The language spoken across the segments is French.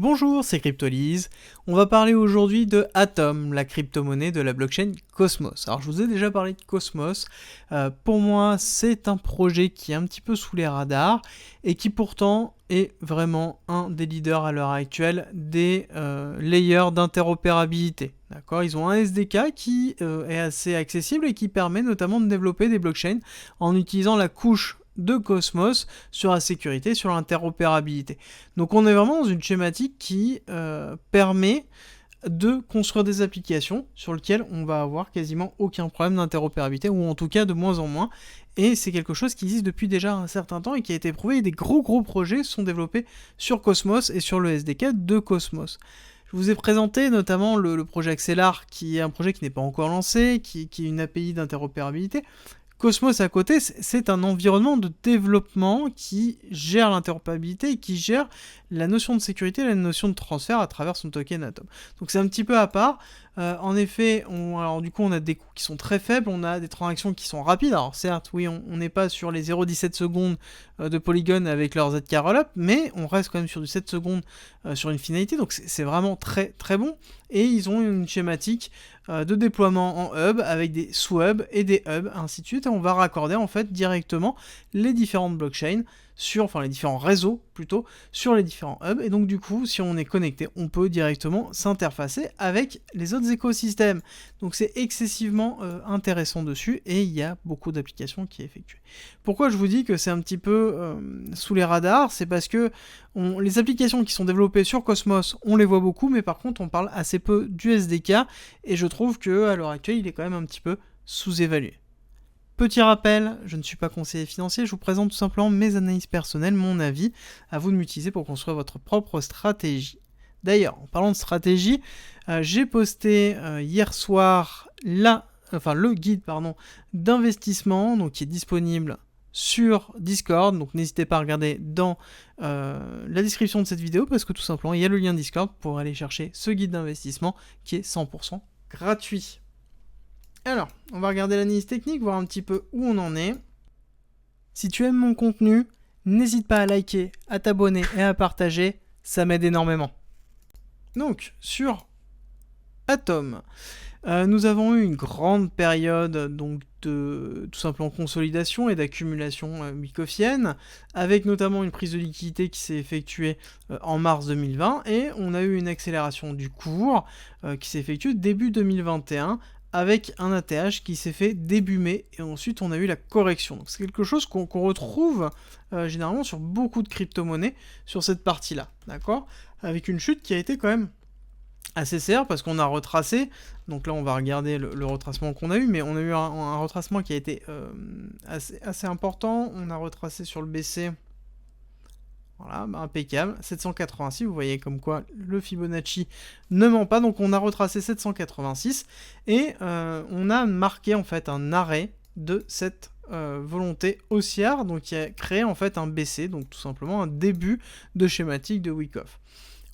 Bonjour, c'est Cryptolyse. On va parler aujourd'hui de Atom, la crypto-monnaie de la blockchain Cosmos. Alors je vous ai déjà parlé de Cosmos. Pour moi, c'est un projet qui est un petit peu sous les radars et qui pourtant est vraiment un des leaders à l'heure actuelle des layers d'interopérabilité. D'accord, ils ont un SDK qui est assez accessible et qui permet notamment de développer des blockchains en utilisant la couche de Cosmos sur la sécurité, sur l'interopérabilité. Donc on est vraiment dans une schématique qui permet de construire des applications sur lesquelles on va avoir quasiment aucun problème d'interopérabilité, ou en tout cas de moins en moins, et c'est quelque chose qui existe depuis déjà un certain temps et qui a été prouvé, et des gros projets sont développés sur Cosmos et sur le SDK de Cosmos. Je vous ai présenté notamment le projet Axelar, qui est un projet qui n'est pas encore lancé, qui est une API d'interopérabilité. Cosmos à côté, c'est un environnement de développement qui gère l'interopérabilité et qui gère la notion de sécurité et la notion de transfert à travers son token Atom. Donc c'est un petit peu à part. En effet, alors du coup on a des coûts qui sont très faibles, on a des transactions qui sont rapides. Alors certes, oui, on n'est pas sur les 0,17 secondes de Polygon avec leur ZK Rollup, mais on reste quand même sur du 7 secondes sur une finalité, donc c'est vraiment très bon. Et ils ont une schématique de déploiement en hub avec des sous-hubs et des hubs, ainsi de suite, et on va raccorder en fait directement les différentes blockchains enfin les différents réseaux plutôt, sur les différents hubs, et donc du coup, si on est connecté, on peut directement s'interfacer avec les autres écosystèmes. Donc c'est excessivement intéressant dessus, et il y a beaucoup d'applications qui est effectuées. Pourquoi je vous dis que c'est un petit peu sous les radars? C'est parce que les applications qui sont développées sur Cosmos, on les voit beaucoup, mais par contre on parle assez peu du SDK, et je trouve que à l'heure actuelle, il est quand même un petit peu sous-évalué. Petit rappel, je ne suis pas conseiller financier, je vous présente tout simplement mes analyses personnelles, mon avis, à vous de m'utiliser pour construire votre propre stratégie. D'ailleurs, en parlant de stratégie, j'ai posté hier soir le guide d'investissement, donc qui est disponible sur Discord, donc n'hésitez pas à regarder dans la description de cette vidéo, parce que tout simplement il y a le lien Discord pour aller chercher ce guide d'investissement qui est 100% gratuit. Alors, on va regarder l'analyse technique, voir un petit peu où on en est. Si tu aimes mon contenu, n'hésite pas à liker, à t'abonner et à partager, ça m'aide énormément. Donc, sur Atom, nous avons eu une grande période donc, de tout simplement consolidation et d'accumulation wyckofienne, avec notamment une prise de liquidité qui s'est effectuée en mars 2020, et on a eu une accélération du cours qui s'est effectuée début 2021, avec un ATH qui s'est fait début mai, et ensuite on a eu la correction. Donc c'est quelque chose qu'on retrouve généralement sur beaucoup de crypto-monnaies sur cette partie-là, d'accord? Avec une chute qui a été quand même assez sévère, parce qu'on a retracé, donc là on va regarder le retracement qu'on a eu, mais on a eu un retracement qui a été assez important. On a retracé sur le BC, voilà, impeccable, 786, vous voyez comme quoi le Fibonacci ne ment pas, donc on a retracé 786, et on a marqué en fait un arrêt de cette volonté haussière, donc qui a créé en fait un BC, donc tout simplement un début de schématique de Wyckoff.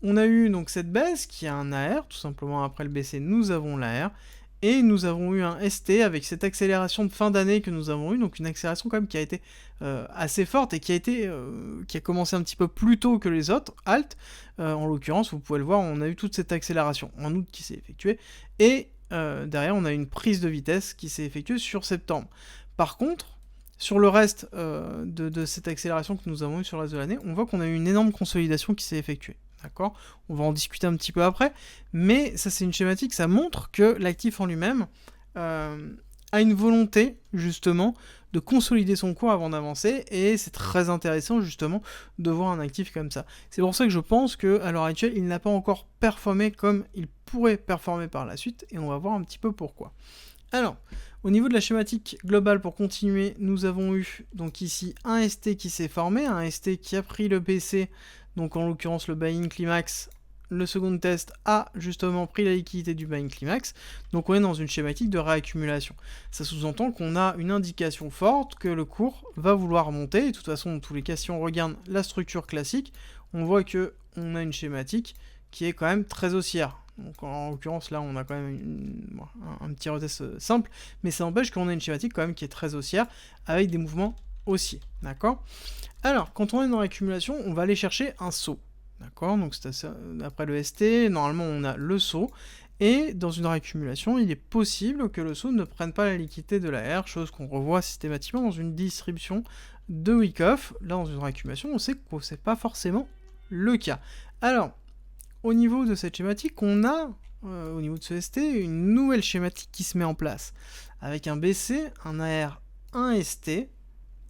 On a eu donc cette baisse qui a un AR, tout simplement après le BC nous avons l'AR, et nous avons eu un ST avec cette accélération de fin d'année que nous avons eu, donc une accélération quand même qui a été assez forte et qui a commencé un petit peu plus tôt que les autres alt. En l'occurrence, vous pouvez le voir, on a eu toute cette accélération en août qui s'est effectuée, et derrière on a une prise de vitesse qui s'est effectuée sur septembre. Par contre, sur le reste de cette accélération que nous avons eu sur le reste de l'année, on voit qu'on a eu une énorme consolidation qui s'est effectuée. D'accord ? On va en discuter un petit peu après, mais ça c'est une schématique, ça montre que l'actif en lui-même a une volonté justement de consolider son cours avant d'avancer, et c'est très intéressant justement de voir un actif comme ça. C'est pour ça que je pense qu'à l'heure actuelle, il n'a pas encore performé comme il pourrait performer par la suite, et on va voir un petit peu pourquoi. Alors, au niveau de la schématique globale, pour continuer, nous avons eu donc ici un ST qui s'est formé, un ST qui a pris le BC, donc en l'occurrence le buy-in climax. Le second test a justement pris la liquidité du buy-in climax, donc on est dans une schématique de réaccumulation. Ça sous-entend qu'on a une indication forte que le cours va vouloir monter, et de toute façon, dans tous les cas, si on regarde la structure classique, on voit qu'on a une schématique qui est quand même très haussière. Donc en l'occurrence là on a quand même un petit retest simple, mais ça n'empêche qu'on a une schématique quand même qui est très haussière, avec des mouvements haussiers, d'accord? Alors quand on est dans l'accumulation, on va aller chercher un saut. D'accord, donc après le ST, normalement on a le saut, et dans une réaccumulation, il est possible que le saut ne prenne pas la liquidité de la R, chose qu'on revoit systématiquement dans une distribution de Wyckoff. Là, dans une réaccumulation, on sait que c'est pas forcément le cas. Alors, au niveau de cette schématique, on a, au niveau de ce ST, une nouvelle schématique qui se met en place, avec un BC, un AR, un ST,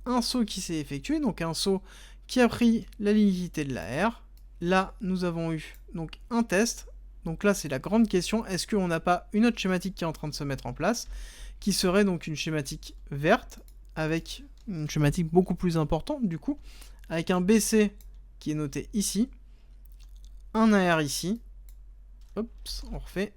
un saut qui s'est effectué, donc un saut qui a pris la liquidité de la R. Là, nous avons eu donc un test. Donc là, c'est la grande question, est-ce qu'on n'a pas une autre schématique qui est en train de se mettre en place, qui serait donc une schématique verte, avec une schématique beaucoup plus importante du coup, avec un BC qui est noté ici, un AR ici, hop, on refait,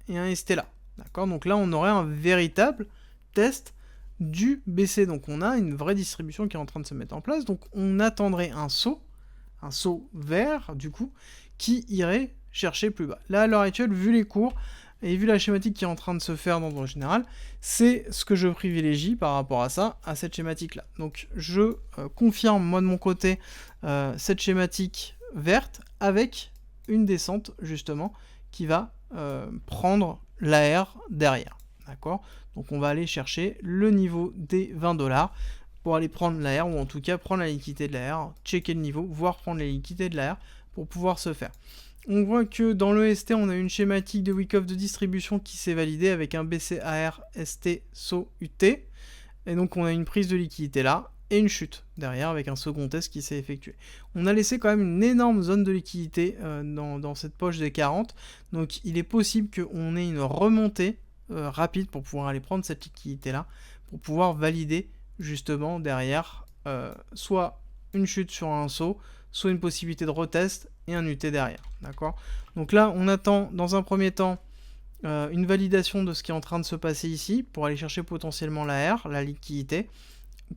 et un ST là. D'accord, donc là, on aurait un véritable test du BC. Donc on a une vraie distribution qui est en train de se mettre en place. Donc on attendrait un saut vert, du coup, qui irait chercher plus bas. Là, à l'heure actuelle, vu les cours, et vu la schématique qui est en train de se faire dans le général, c'est ce que je privilégie par rapport à ça, à cette schématique-là. Donc je confirme, moi de mon côté, cette schématique verte avec une descente, justement, qui va prendre l'AR derrière. D'accord ? Donc on va aller chercher le niveau des 20$ pour aller prendre l'AR, ou en tout cas prendre la liquidité de l'AR, checker le niveau, voire prendre la liquidité de l'AR pour pouvoir se faire. On voit que dans le ST, on a une schématique de Wyckoff de distribution qui s'est validée avec un BCAR, ST, SO, UT. Et donc on a une prise de liquidité là, et une chute derrière avec un second test qui s'est effectué. On a laissé quand même une énorme zone de liquidité dans cette poche des 40. Donc il est possible qu'on ait une remontée rapide pour pouvoir aller prendre cette liquidité là, pour pouvoir valider justement derrière soit une chute sur un saut, soit une possibilité de retest et un UT derrière. D'accord ? Donc là, on attend dans un premier temps une validation de ce qui est en train de se passer ici pour aller chercher potentiellement la R, la liquidité,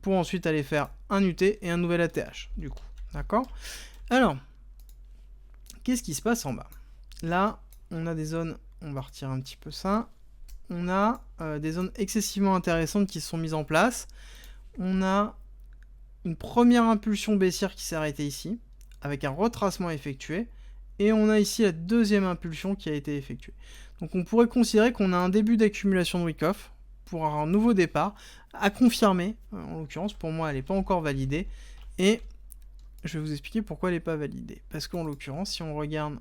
pour ensuite aller faire un UT et un nouvel ATH, du coup. D'accord ? Alors, qu'est-ce qui se passe en bas ? Là, on a des zones, on va retirer un petit peu ça, on a des zones excessivement intéressantes qui se sont mises en place. On a une première impulsion baissière qui s'est arrêtée ici, avec un retracement effectué, et on a ici la deuxième impulsion qui a été effectuée. Donc on pourrait considérer qu'on a un début d'accumulation de Wyckoff pour un nouveau départ, à confirmer, en l'occurrence, pour moi elle n'est pas encore validée, et je vais vous expliquer pourquoi elle n'est pas validée. Parce qu'en l'occurrence, si on regarde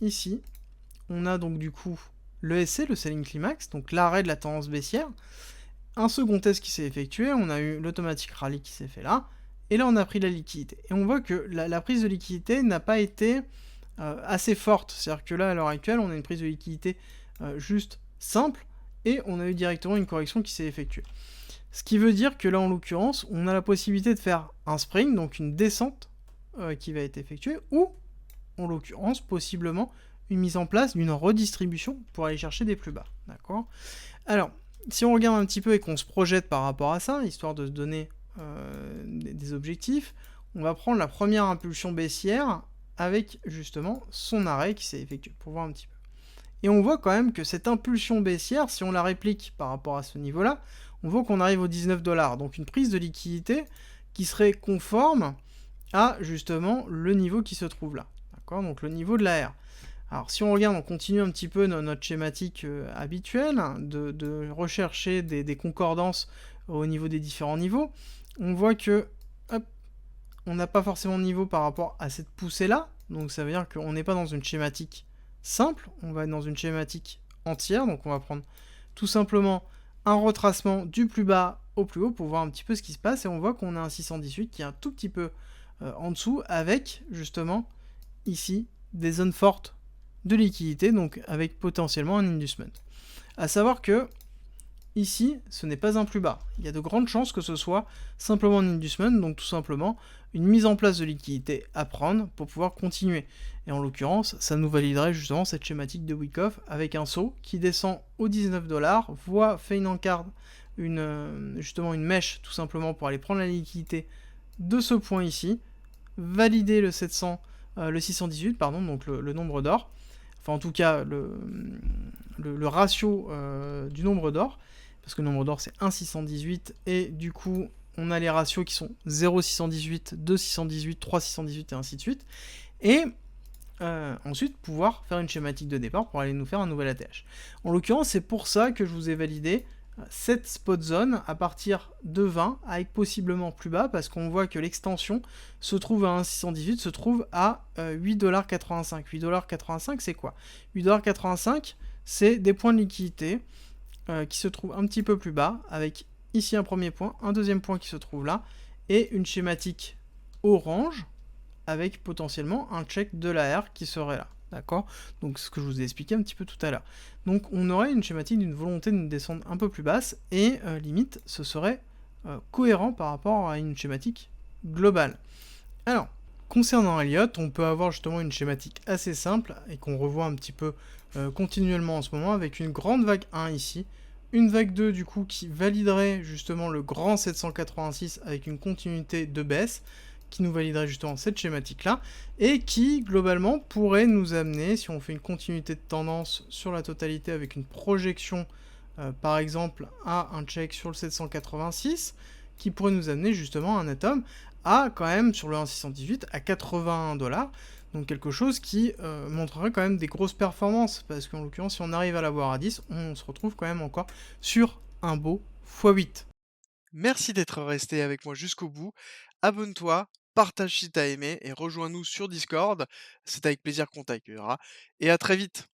ici, on a donc du coup le SC, le Selling Climax, donc l'arrêt de la tendance baissière, un second test qui s'est effectué, on a eu l'automatic rally qui s'est fait là, et là on a pris la liquidité. Et on voit que la prise de liquidité n'a pas été assez forte, c'est-à-dire que là à l'heure actuelle on a une prise de liquidité juste simple, et on a eu directement une correction qui s'est effectuée. Ce qui veut dire que là en l'occurrence on a la possibilité de faire un spring, donc une descente qui va être effectuée, ou en l'occurrence possiblement une mise en place d'une redistribution pour aller chercher des plus bas. D'accord ? Alors, si on regarde un petit peu et qu'on se projette par rapport à ça, histoire de se donner des objectifs, on va prendre la première impulsion baissière avec justement son arrêt qui s'est effectué, pour voir un petit peu. Et on voit quand même que cette impulsion baissière, si on la réplique par rapport à ce niveau-là, on voit qu'on arrive aux 19$, donc une prise de liquidité qui serait conforme à justement le niveau qui se trouve là. D'accord ? Donc le niveau de la R. Alors si on regarde, on continue un petit peu notre schématique habituelle, de rechercher des concordances au niveau des différents niveaux. On voit que hop, on n'a pas forcément de niveau par rapport à cette poussée-là, donc ça veut dire qu'on n'est pas dans une schématique simple, on va être dans une schématique entière, donc on va prendre tout simplement un retracement du plus bas au plus haut pour voir un petit peu ce qui se passe, et on voit qu'on a un 618 qui est un tout petit peu en dessous, avec justement ici des zones fortes de liquidité, donc avec potentiellement un inducement. À savoir que ici, ce n'est pas un plus bas. Il y a de grandes chances que ce soit simplement un inducement, donc tout simplement une mise en place de liquidité à prendre pour pouvoir continuer. Et en l'occurrence, ça nous validerait justement cette schématique de Wyckoff avec un saut qui descend aux 19$, fait une encarde, justement une mèche tout simplement pour aller prendre la liquidité de ce point ici, valider le 618, pardon, donc le nombre d'or, enfin en tout cas le ratio du nombre d'or, parce que le nombre d'or c'est 1,618, et du coup on a les ratios qui sont 0,618, 2,618, 3,618 et ainsi de suite. et ensuite pouvoir faire une schématique de départ pour aller nous faire un nouvel ATH. En l'occurrence, c'est pour ça que je vous ai validé cette spot zone à partir de 20 avec possiblement plus bas parce qu'on voit que l'extension se trouve à 1,618, se trouve à 8,85$. 8,85$, c'est quoi? 8,85$, c'est des points de liquidité qui se trouvent un petit peu plus bas avec ici un premier point, un deuxième point qui se trouve là et une schématique orange avec potentiellement un check de l'AR qui serait là. D'accord? Donc ce que je vous ai expliqué un petit peu tout à l'heure. Donc on aurait une schématique d'une volonté de descendre un peu plus basse et limite ce serait cohérent par rapport à une schématique globale. Alors, concernant Elliott, on peut avoir justement une schématique assez simple et qu'on revoit un petit peu continuellement en ce moment avec une grande vague 1 ici, une vague 2 du coup qui validerait justement le grand 786 avec une continuité de baisse, qui nous validerait justement cette schématique là, et qui globalement pourrait nous amener, si on fait une continuité de tendance sur la totalité avec une projection par exemple à un check sur le 786, qui pourrait nous amener justement un atome à quand même sur le 1,618 à 81$. Donc quelque chose qui montrerait quand même des grosses performances, parce qu'en l'occurrence, si on arrive à l'avoir à 10, on se retrouve quand même encore sur un beau x8. Merci d'être resté avec moi jusqu'au bout. Abonne-toi, partage si t'as aimé et rejoins-nous sur Discord. C'est avec plaisir qu'on t'accueillera. Et à très vite.